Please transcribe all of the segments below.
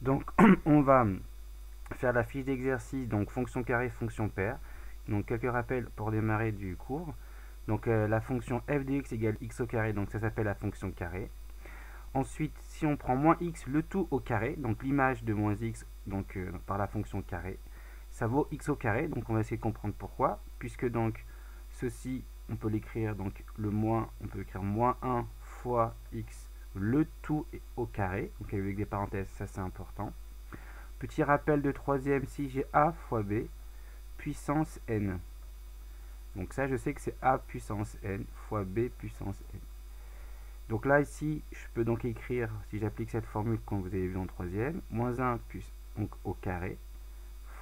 Donc on va faire la fiche d'exercice, donc fonction carré, fonction paire. Donc quelques rappels pour démarrer du cours. Donc la fonction f de x égale x au carré, donc ça s'appelle la fonction carré. Ensuite, si on prend moins x, le tout au carré, donc l'image de moins x, donc par la fonction carré, ça vaut x au carré. Donc on va essayer de comprendre pourquoi, puisque donc ceci, on peut l'écrire, donc le moins, on peut écrire moins 1 fois x, le tout au carré, donc avec des parenthèses, ça c'est important. Petit rappel de troisième, si j'ai a fois b, puissance n. Donc ça, je sais que c'est a puissance n fois b puissance n. Donc là, ici, je peux donc écrire, si j'applique cette formule qu'on vous avez vu en troisième, moins 1 donc, au carré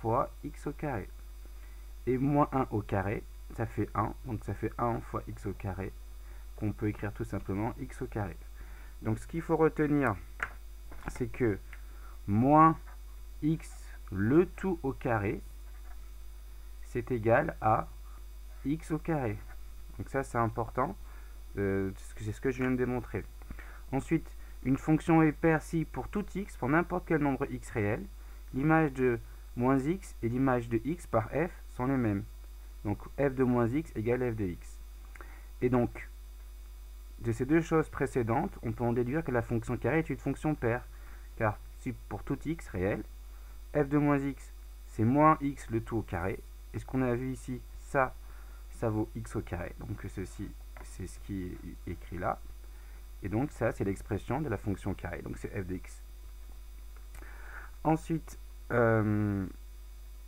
fois x au carré. Et moins 1 au carré, ça fait 1, donc ça fait 1 fois x au carré, qu'on peut écrire tout simplement x au carré. Donc ce qu'il faut retenir, c'est que moins x le tout au carré, c'est égal à x au carré. Donc ça, c'est important. C'est ce que je viens de démontrer. Ensuite, une fonction est paire si pour tout x, pour n'importe quel nombre x réel, l'image de moins x et l'image de x par f sont les mêmes. Donc f de moins x égale f de x. Et donc, de ces deux choses précédentes, on peut en déduire que la fonction carré est une fonction paire. Car si pour tout x réel, f de moins x, c'est moins x le tout au carré. Et ce qu'on a vu ici, ça vaut x au carré. Donc ceci, c'est ce qui est écrit là. Et donc ça, c'est l'expression de la fonction carré. Donc c'est f de x. Ensuite, on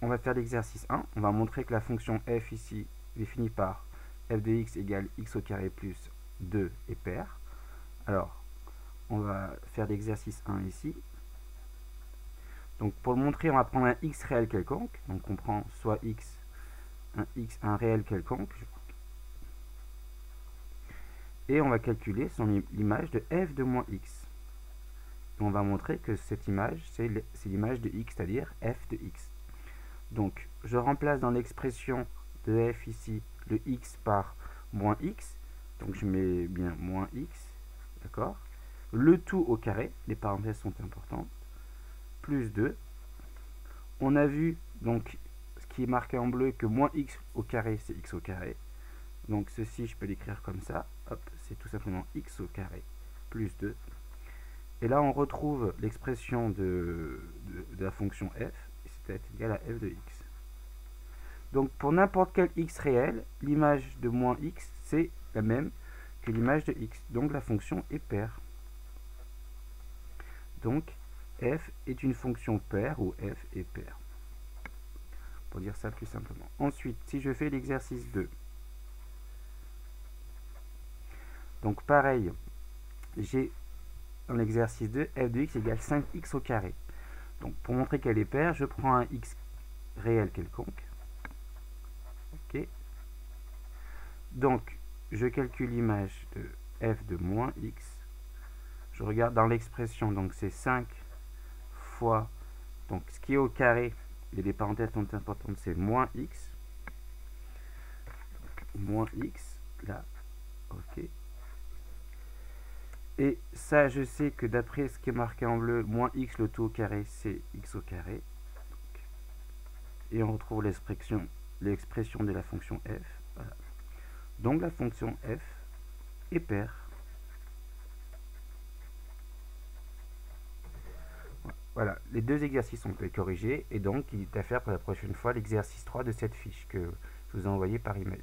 va faire l'exercice 1. On va montrer que la fonction f ici, définie par f de x égale x au carré plus 2 est paire. Alors, on va faire l'exercice 1 ici. Donc pour le montrer, on va prendre un x réel quelconque. Donc on prend soit x, un réel quelconque. Et on va calculer l'image de f de moins x. Et on va montrer que cette image, c'est l'image de x, c'est-à-dire f de x. Donc je remplace dans l'expression de f ici le x par moins x. Donc je mets bien moins x, d'accord. Le tout au carré, les parenthèses sont importantes, plus 2. On a vu, donc, ce qui est marqué en bleu, que moins x au carré, c'est x au carré. Donc ceci, je peux l'écrire comme ça. Hop, c'est tout simplement x au carré plus 2. Et là, on retrouve l'expression de la fonction f, c'est égal à f de x. Donc pour n'importe quel x réel, l'image de moins x, c'est la même que l'image de x. Donc la fonction est paire. Donc f est une fonction paire ou f est paire. Pour dire ça plus simplement. Ensuite, si je fais l'exercice 2, donc pareil, j'ai dans l'exercice 2 f de x égale 5x au carré. Donc pour montrer qu'elle est paire, je prends un x réel quelconque. Ok. Donc je calcule l'image de f de moins x. Je regarde dans l'expression, donc c'est 5 fois, donc ce qui est au carré, et les parenthèses sont importantes, c'est moins x. Moins x, là, ok. Et ça, je sais que d'après ce qui est marqué en bleu, moins x le tout au carré, c'est x au carré. Et on retrouve l'expression de la fonction f. Voilà. Donc la fonction f est paire. Voilà, les deux exercices ont été corrigés. Et donc, il est à faire pour la prochaine fois l'exercice 3 de cette fiche que je vous ai envoyé par email.